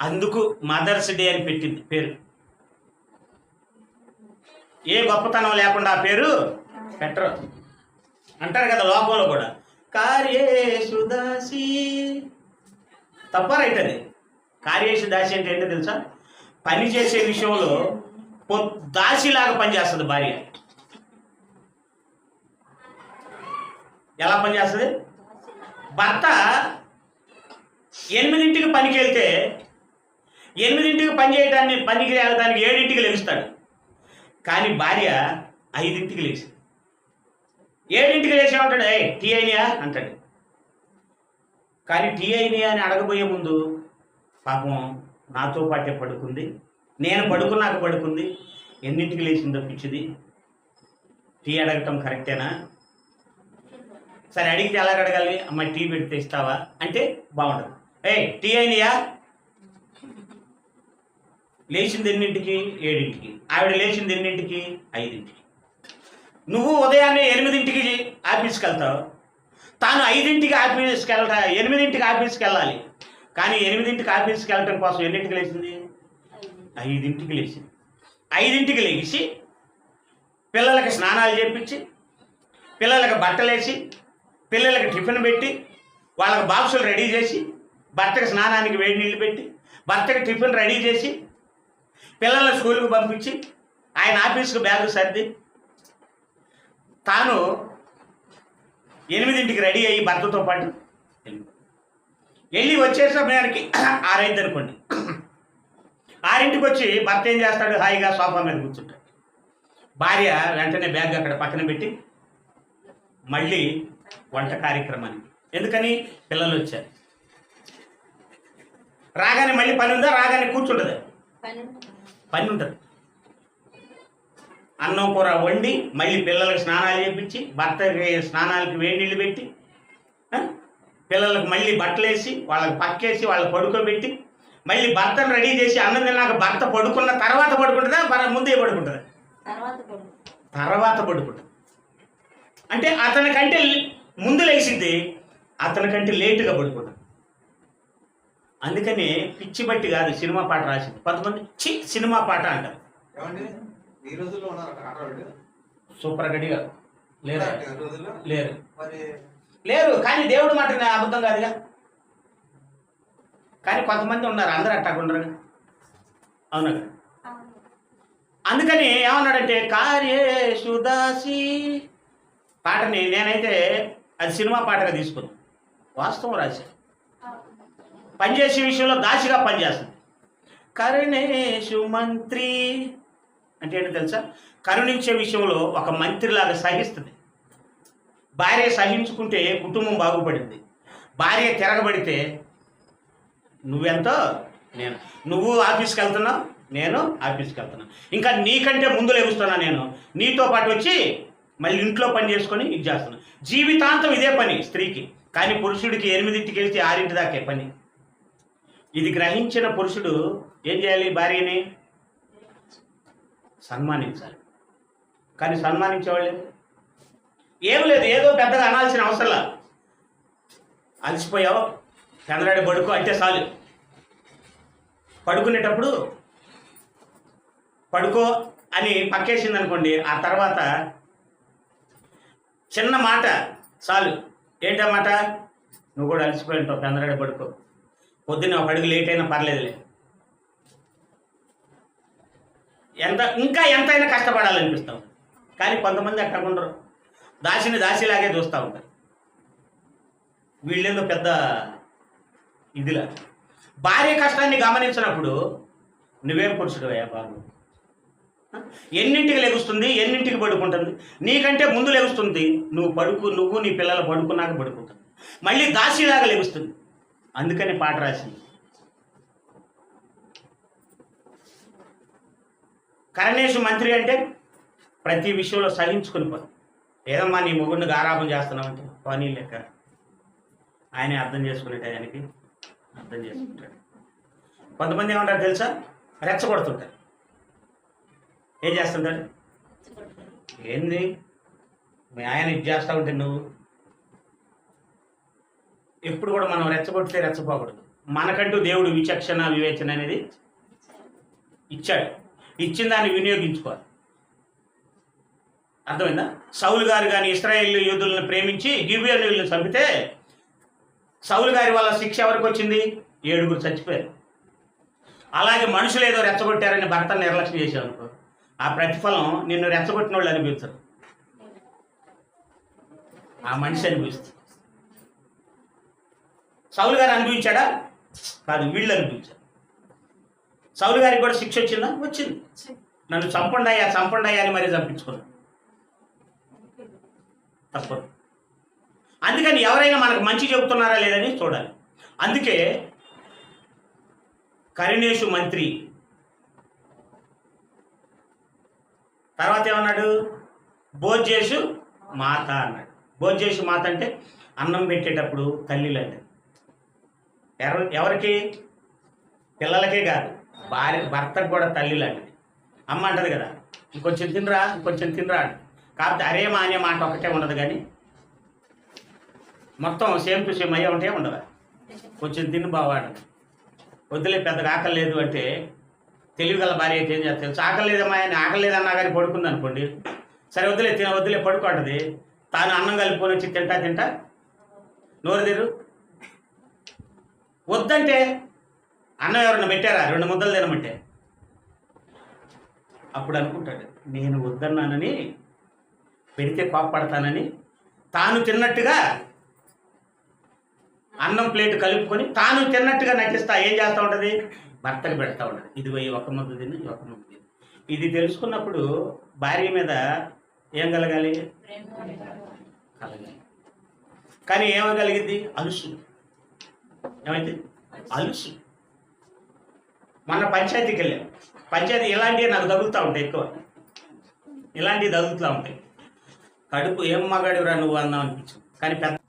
అందుకు mothers day అని పెట్టింది పేరు. ఏ గొప్పతనం లేకుండా ఆ పేరు పెట్టరు. అంటారు కదా లోకంలో కూడా, కార్యేషు దాసి. తప్ప రైట్ అది. కార్యేషు దాసి అంటే ఏంటో తెలుసా? పని చేసే విషయంలో దాసిలాగా పనిచేస్తుంది భార్య. ఎలా పనిచేస్తుంది? భర్త 8ంటికి పనికి వెళ్తే 8ంటికి పనికి వెళ్ళడానికి 7ంటికి లెగుస్తాడు. కానీ భార్య 5ంటికి లేచి 7ంటికి లేచేమంటాడు, టీ అయినాయా అంటాడు. కానీ టీ అయినాయా అని అడగబోయే ముందు పాపం నాతో పాటే పడుకుంది, నేను పడుకున్నాక పడుకుంది, ఎన్నింటికి లేచిందో పిచ్చిది, టీ అడగటం కరెక్టేనా? సరే అడిగితే ఎలా అడగాలి? అమ్మాయి టీ పెడితే ఇస్తావా అంటే బాగుండదు. టీ అయినాయా? లేచింది ఎన్నింటికి? 7ంటికి. ఆవిడ లేచింది ఎన్నింటికి? 5ంటికి. నువ్వు ఉదయాన్నే 8ంటికి ఆఫీస్కి వెళ్తావు, తాను 5ంటికి ఆఫీస్కి 8ంటికి ఆఫీస్కి వెళ్ళాలి. కానీ 8ంటికి ఆఫీస్కి వెళ్ళటం కోసం ఎన్నింటికి లేచింది? 5ంటికి లేచింది. 5ంటికి లేచి పిల్లలకి స్నానాలు చేపించి, పిల్లలకి బట్టలేసి, పిల్లలకి టిఫిన్ పెట్టి, వాళ్ళకి బాక్సులు రెడీ చేసి, భర్తకి స్నానానికి వేడి నీళ్ళు పెట్టి, భర్తకి టిఫిన్ రెడీ చేసి, పిల్లల్ని స్కూల్కి పంపించి, ఆయన ఆఫీస్కి బ్యాగు సర్ది, తాను 8ంటికి రెడీ అయ్యి భర్తతో పాటు వెళ్ళి వచ్చే సమయానికి 6 అయింది అనుకోండి. 6ంటికి వచ్చి భర్త ఏం చేస్తాడు? హాయిగా సోఫా మీద కూర్చుంటాడు. భార్య వెంటనే బ్యాగ్ అక్కడ పక్కన పెట్టి మళ్ళీ వంట కార్యక్రమానికి. ఎందుకని? పిల్లలు వచ్చారు. రాగానే మళ్ళీ పని ఉందా? రాగానే కూర్చుంటుంది, పని ఉంటుంది. అన్నం కూర వండి, మళ్ళీ పిల్లలకు స్నానాలు చేయించి, భర్తకి స్నానాలకి వేడి నీళ్ళు పెట్టి, పిల్లలకు మళ్ళీ బట్టలేసి, వాళ్ళకి పక్కేసి, వాళ్ళకి పడుకోబెట్టి, మళ్ళీ భర్తను రెడీ చేసి అన్నం తిన్నాక భర్త పడుకున్న తర్వాత పడుకుంటుందా? ముందే పడుకుంటుందా? తర్వాత పడుకుంటుంది. అంటే అతనికంటే ముందు లేచింది, అతనికంటే లేటుగా పడుకుంటుంది. అందుకని పిచ్చి బట్టి కాదు సినిమా పాట రాసింది. కొంతమంది సినిమా పాట అంటారు. సూపర్ గడిగా లేరు లేరు లేరు కానీ దేవుడు మాట అబద్ధం కాదుగా. కానీ కొంతమంది ఉన్నారు, అందరూ అట్టాకుండరు. అవునా? అందుకని ఏమన్నాడంటే కార్యేషు దాసి పాటని నేనైతే అది సినిమా పాటగా తీసుకున్నాను. వాస్తవం రాశాను. పనిచేసే విషయంలో దాసిగా పనిచేస్తుంది. కరుణేషు మంత్రి అంటే ఏంటో తెలుసా? కరుణించే విషయంలో ఒక మంత్రిలాగా సహిస్తుంది. భార్య సహించుకుంటే కుటుంబం బాగుపడింది. భార్య తిరగబడితే నువ్వెంతో నేను, నువ్వు ఆఫీస్కి వెళ్తున్నావు, నేను ఆఫీస్కి వెళ్తున్నాను, ఇంకా నీకంటే ముందు లేగుస్తున్నా, నేను నీతో పాటు వచ్చి మళ్ళీ ఇంట్లో పని చేసుకొని ఇది చేస్తున్నాను. జీవితాంతం ఇదే పని స్త్రీకి. కానీ పురుషుడికి 8ంటికి వెళ్తే 6 దాకే పని. ఇది గ్రహించిన పురుషుడు ఏం చేయాలి? భార్యని సన్మానించాలి. కానీ సన్మానించేవాళ్ళు ఏం లేదు, ఏదో పెద్దగా అనాల్సిన అవసరంలా. అలసిపోయావు, చంద్రాడి పడుకో అంటే చాలు. పడుకునేటప్పుడు పడుకో అని పక్కేసింది అనుకోండి, ఆ తర్వాత చిన్న మాట చాలు. ఏంటన్నమాట? నువ్వు కూడా అలసిపోయి ఉంటావు, చంద్రాడి పడుకో, పొద్దున్న ఒక అడుగు లేట్ అయినా పర్లేదులే. ఇంకా ఎంతైనా కష్టపడాలనిపిస్తాం. కానీ కొంతమంది అట్లా ఉండరు, దాసిని దాసిలాగే చూస్తూ ఉంటారు. వీళ్ళేదో పెద్ద ఇదిలా. భార్య కష్టాన్ని గమనించినప్పుడు నువ్వేం పురుషుడు అయ్యా బాబు? ఎన్నింటికి లెగుస్తుంది, ఎన్నింటికి పడుకుంటుంది, నీకంటే ముందు లెగుస్తుంది, నువ్వు నీ పిల్లలు పడుకున్నాక పడుకుంటుంది, మళ్ళీ దాసిలాగా లెగుస్తుంది. అందుకని పాట రాసింది. కరుణేషు మంత్రి అంటే ప్రతి విషయంలో సహించుకుని పోదు. ఏదమ్మా నీ మొగుడిని గారాబం చేస్తున్నావు అంటే పని లెక్క ఆయనే అర్థం చేసుకునే టయానికి అర్థం చేసుకుంటాడు. కొంతమంది ఏమంటారు తెలుసా? రెచ్చగొడుతుంటారు. ఏం చేస్తుంటాడు? ఏంది మీ ఆయన ఇది చేస్తూ ఉంటే నువ్వు ఎప్పుడు కూడా మనం రెచ్చగొడితే రెచ్చపోకూడదు. మనకంటూ దేవుడు విచక్షణ వివేచన అనేది ఇచ్చాడు. ఇచ్చిన దాన్ని వినియోగించుకోవాలి. అర్థమైందా? సౌలు గారు కానీ ఇశ్రాయేల్ యోధులను ప్రేమించి గిబియోనీయులను చంపితే సౌలు గారి వల్ల శిక్ష ఎవరికి వచ్చింది? 7 చచ్చిపోయారు. అలాగే మనుషులు ఏదో రెచ్చగొట్టారని భర్తను నిర్లక్ష్యం చేశావు అనుకో, ఆ ప్రతిఫలం నిన్ను రెచ్చగొట్టిన వాళ్ళు అనిపించరు, ఆ మనిషి అనిపిస్తుంది. సౌలు గారు అనుభవించాడా? కాదు, వీళ్ళు అనిపించారు. సౌలు గారికి కూడా శిక్ష వచ్చిందా? వచ్చింది. నన్ను చంపండి అయ్యా అని మరీ చంపించుకున్నాను. తప్పదు. అందుకని ఎవరైనా మనకు మంచి చెబుతున్నారా లేదని చూడాలి. అందుకే కరినేషు మంత్రి తర్వాత ఏమన్నాడు? భోజ్యేషు మాత అన్నాడు. భోజ్యేషు మాత అంటే అన్నం పెట్టేటప్పుడు తల్లిలు అంటే ఎవరికి? పిల్లలకే కాదు, భర్తకు కూడా తల్లి లాంటిది. అమ్మ అంటది కదా, ఇంకొంచెం తినరా అని. కాకపోతే అరేమా అనే మాట ఒకటే ఉండదు, కానీ మొత్తం సేమ్ టు సేమ్ అయ్యే ఉంటే ఉండదా? కొంచెం తిని బావాడు, వద్దులే పెద్దగా ఆకలి లేదు అంటే తెలివిగల భార్య అయితే ఏం చేస్తారు? ఆకలి లేదమ్మా అని, ఆకలి లేదన్నా కానీ పడుకుంది అనుకోండి, సరే వద్దులే పడుకుంటుంది. తాను అన్నం కలుపుకొని వచ్చి తింటా నోరు తెరు. వద్దంటే అన్నం ఎవరన్నా పెట్టారా 2 ముద్దలు తినమంటే? అప్పుడు అనుకుంటాడు, నేను వద్దన్నానని, పెడితే కోప్పడతానని తాను తిన్నట్టుగా అన్నం ప్లేట్ కలుపుకొని తాను తిన్నట్టుగా నటిస్తా ఏం చేస్తూ ఉంటుంది? భర్తకు పెడతా ఉంటుంది. ఇది పోయి 1 ముద్ద తిని 1 ముద్ద తిని. ఇది తెలుసుకున్నప్పుడు భార్య మీద ఏం కలగాలి? కలగాలి. కానీ ఏమగలిగింది? అలుసు. ఏమైంది? అలుసు. మొన్న పంచాయతీకి వెళ్ళాం. పంచాయతీ ఇలాంటివి నాకు తగులుతూ ఉంటాయి, ఎక్కువ ఇలాంటివి తగులుతూ ఉంటాయి. కడుపు ఏం మగాడివరా నువ్వు అందాం అనిపించింది. కానీ పెద్ద